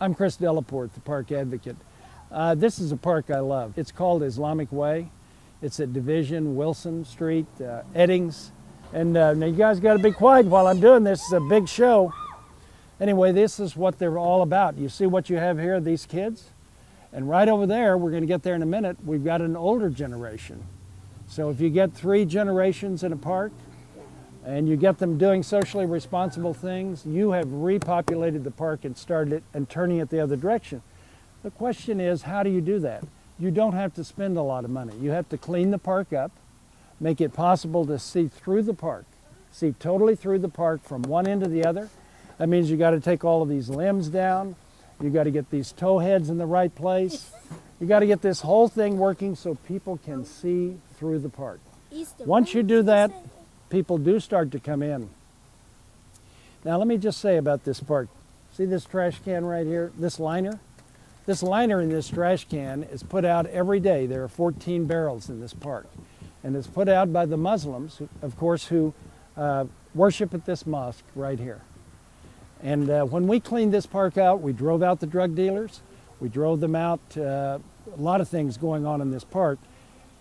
I'm Chris Delaporte, the park advocate. This is a park I love. It's called Islamic Way. It's at Division, Wilson Street, Eddings. And now you guys got to be quiet while I'm doing this. It's a big show. Anyway, this is what they're all about. You see what you have here, these kids? And right over there, we're going to get there in a minute, we've got an older generation. So if you get 3 generations in a park, and you get them doing socially responsible things, you have repopulated the park and started it and turning it the other direction. The question is, how do you do that? You don't have to spend a lot of money. You have to clean the park up, make it possible to see through the park, see totally through the park from one end to the other. That means you got to take all of these limbs down. You got to get these toe heads in the right place. You got to get this whole thing working so people can see through the park. Once you do that, people do start to come in. Now let me just say about this park. See this trash can right here, this liner? This liner in this trash can is put out every day. There are 14 barrels in this park. And it's put out by the Muslims, of course, who worship at this mosque right here. And when we cleaned this park out, we drove out the drug dealers. We drove them out, a lot of things going on in this park.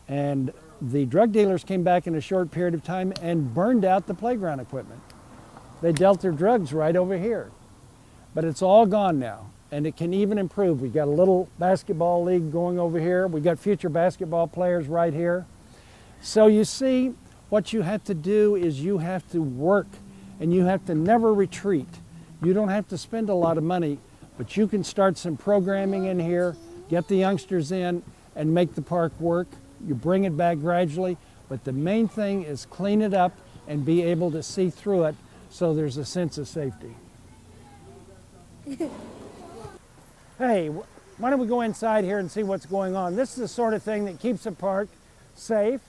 And the drug dealers came back in a short period of time and burned out the playground equipment. They dealt their drugs right over here. But it's all gone now, and it can even improve. We've got a little basketball league going over here. We've got future basketball players right here. So you see, what you have to do is you have to work, and you have to never retreat. You don't have to spend a lot of money, but you can start some programming in here, get the youngsters in, and make the park work. You bring it back gradually, but the main thing is clean it up and be able to see through it so there's a sense of safety. Hey, why don't we go inside here and see what's going on? This is the sort of thing that keeps a park safe.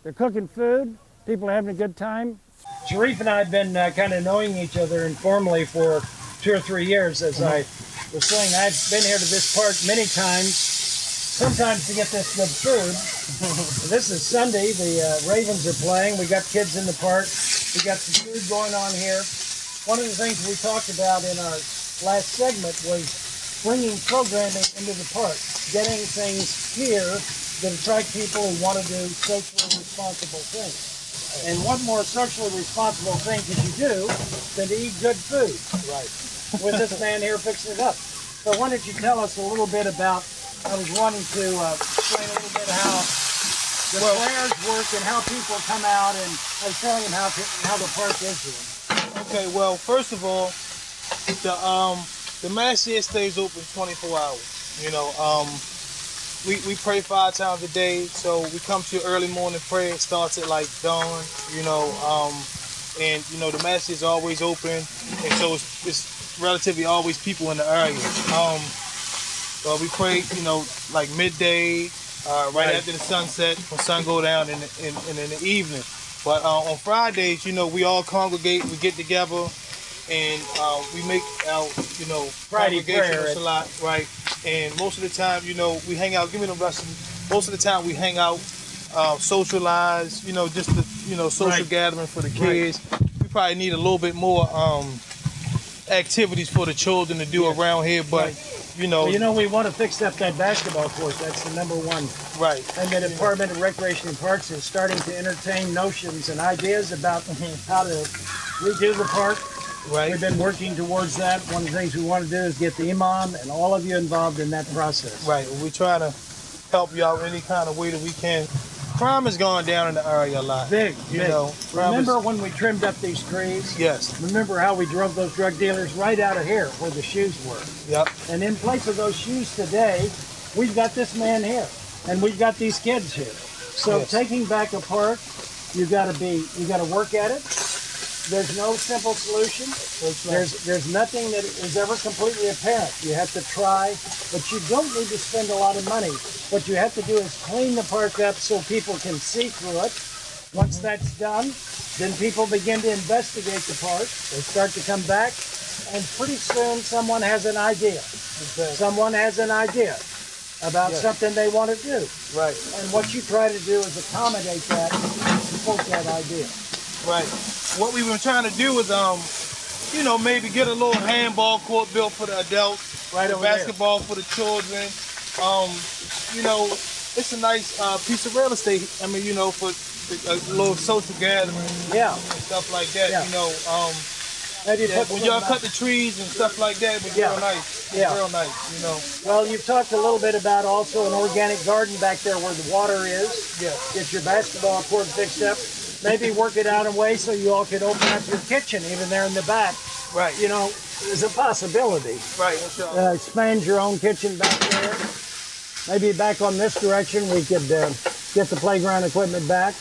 They're cooking food, people are having a good time. Sharif and I have been kind of knowing each other informally for 2 or 3 years. As I was saying, I've been here to this park many times, sometimes to get this good food. This is Sunday, the Ravens are playing. We got kids in the park. We got some food going on here. One of the things we talked about in our last segment was bringing programming into the park, getting things here that attract people who want to do socially responsible things. And what more socially responsible thing could you do than to eat good food? Right. With this man here fixing it up. So why don't you tell us a little bit about, I was wanting to explain a little bit how the players work and how people come out, and I was telling them how the park is doing. Okay, well, first of all, the mass here stays open 24 hours. You know, we pray 5 times a day, so we come to early morning prayer. It starts at like dawn, you know, and you know the mass is always open, and so it's relatively always people in the area. We pray, you know, like midday, right after the sunset, when sun go down, and in the evening. But on Fridays, you know, we all congregate, we get together, and we make our, you know, Friday prayer a lot, right? And most of the time, you know, we hang out. Give me the rest. Most of the time, we hang out, socialize. You know, just the, you know, social gathering for the kids. We probably need a little bit more activities for the children to do around here, but. You know, we want to fix up that basketball court. That's the #1. Right. And the Department of Recreation and Parks is starting to entertain notions and ideas about how to redo the park. Right. We've been working towards that. One of the things we want to do is get the imam and all of you involved in that process. Right. We try to help you out any kind of way that we can. Crime has gone down in the area a lot. Big. You know. Remember when we trimmed up these trees? Yes. Remember how we drove those drug dealers right out of here where the shoes were? Yep. And in place of those shoes today, we've got this man here, and we've got these kids here. So taking back a park, you got to work at it. There's no simple solution. There's nothing that is ever completely apparent. You have to try, but you don't need to spend a lot of money. What you have to do is clean the park up so people can see through it. Once that's done, then people begin to investigate the park. They start to come back, and pretty soon someone has an idea. Someone has an idea about something they want to do. Right. And what you try to do is accommodate that and support that idea. Right. What we've been trying to do is, you know, maybe get a little handball court built for the adults. Right over basketball for the children. You know, it's a nice piece of real estate. I mean, you know, for a little social gathering. Yeah. And stuff like that. Yeah. You know, Maybe yeah, when y'all cut the trees and stuff like that, it was real nice. Yeah. Real nice, you know. Well, you've talked a little bit about also an organic garden back there where the water is. Yeah. Get your basketball court fixed up. Maybe work it out in a way so you all could open up your kitchen even there in the back. Right. You know, there's a possibility. Right, inshallah. Expand your own kitchen back there. Maybe back on this direction we could get the playground equipment back.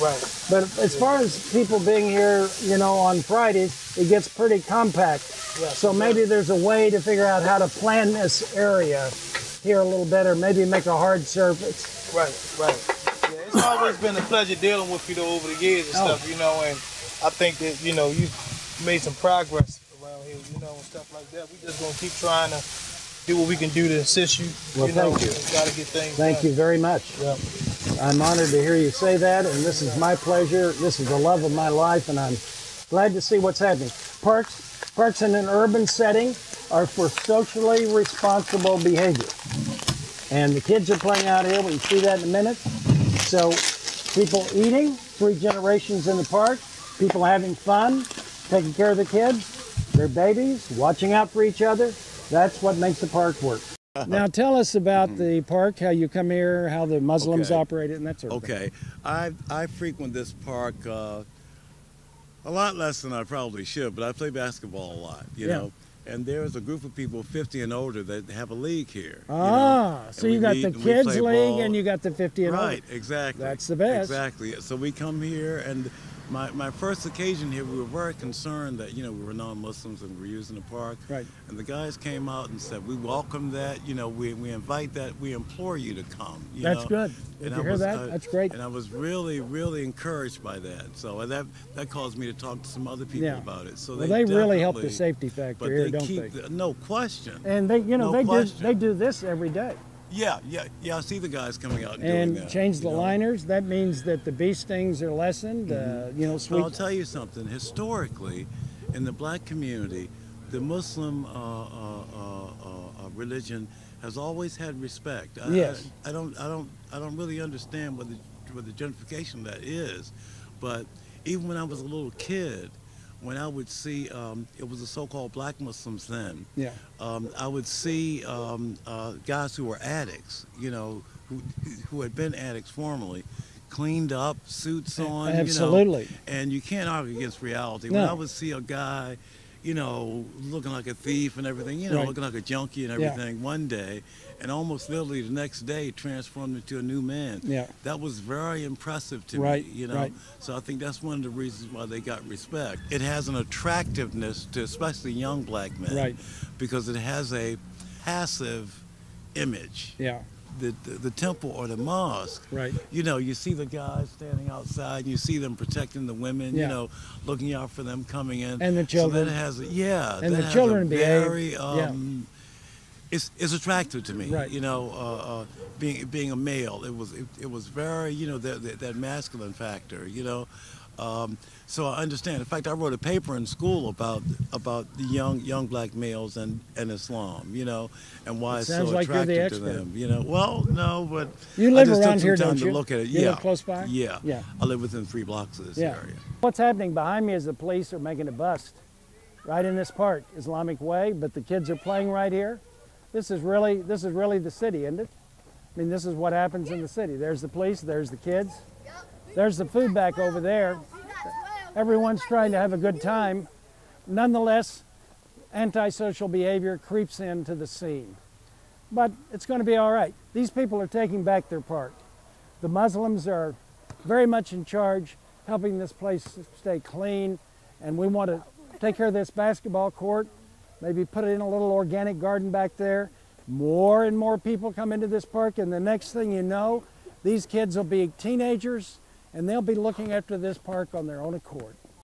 Right. But as far as people being here, you know, on Fridays, it gets pretty compact. Yes, so maybe there's a way to figure out how to plan this area here a little better, maybe make a hard surface. Right, right. Yeah, it's always been a pleasure dealing with you though over the years and stuff, you know, and I think that, you know, you've made some progress around here, you know, and stuff like that. We just gonna keep trying to do what we can do to assist you. Well, you know, thank you. Gotta get things Thank done. you very much. Yeah. I'm honored to hear you say that, and this is my pleasure. This is the love of my life, and I'm glad to see what's happening. Parks in an urban setting are for socially responsible behavior. And the kids are playing out here. We can see that in a minute. So people eating, 3 generations in the park, people having fun, taking care of the kids, their babies, watching out for each other. That's what makes the park work. Now tell us about the park, how you come here, how the Muslims operate it, and that sort of thing. Okay, I frequent this park a lot less than I probably should, but I play basketball a lot, you know. And there's a group of people 50 and older that have a league here. So you got the kids league and you got the 50 and older. Right, exactly. That's the best. Exactly. So we come here, and my first occasion here, we were very concerned that, you know, we were non-Muslims and we were using the park. Right. And the guys came out and said, we welcome that, you know, we invite that, we implore you to come. That's know? good. Did you hear that? That's great. And I was really, really encouraged by that. So that caused me to talk to some other people about it. So they really help the safety factor here, don't they? No question. And they, you know, they do this every day. Yeah. I see the guys coming out and doing that. Change the liners. That means that the bee stings are lessened. You know, Well, I'll tell you something. Historically, in the black community, the Muslim religion has always had respect. Yes. I don't really understand what the gentrification of that is, but even when I was a little kid, when I would see, it was the so-called black Muslims then. Yeah. I would see guys who were addicts, you know, who had been addicts formerly, cleaned up, suits on. Absolutely. You know, and you can't argue against reality. No. When I would see a guy, you know, looking like a thief and everything, you know, looking like a junkie and everything one day, and almost literally the next day transformed into a new man. Yeah. That was very impressive to me, you know. So I think that's one of the reasons why they got respect. It has an attractiveness to especially young black men, because it has a passive image. Yeah. The temple or the mosque, you know, you see the guys standing outside, and you see them protecting the women, you know, looking out for them coming in. And the children. So that has, and the children behave. It's attractive to me, you know, being a male. It was very, you know, that masculine factor, you know. So I understand. In fact, I wrote a paper in school about the young black males and Islam, you know, and why it's so attractive to them. You know, well, no, but you live I just around took some here, time don't you? to look at it. You live close by? Yeah. I live within 3 blocks of this area. What's happening behind me is the police are making a bust right in this park, Islamic Way, but the kids are playing right here. This is really the city, isn't it? I mean, this is what happens in the city. There's the police, there's the kids, there's the food back over there. Everyone's trying to have a good time. Nonetheless, antisocial behavior creeps into the scene. But it's going to be all right. These people are taking back their park. The Muslims are very much in charge, helping this place stay clean, and we want to take care of this basketball court, maybe put it in a little organic garden back there. More and more people come into this park, and the next thing you know, these kids will be teenagers, and they'll be looking after this park on their own accord.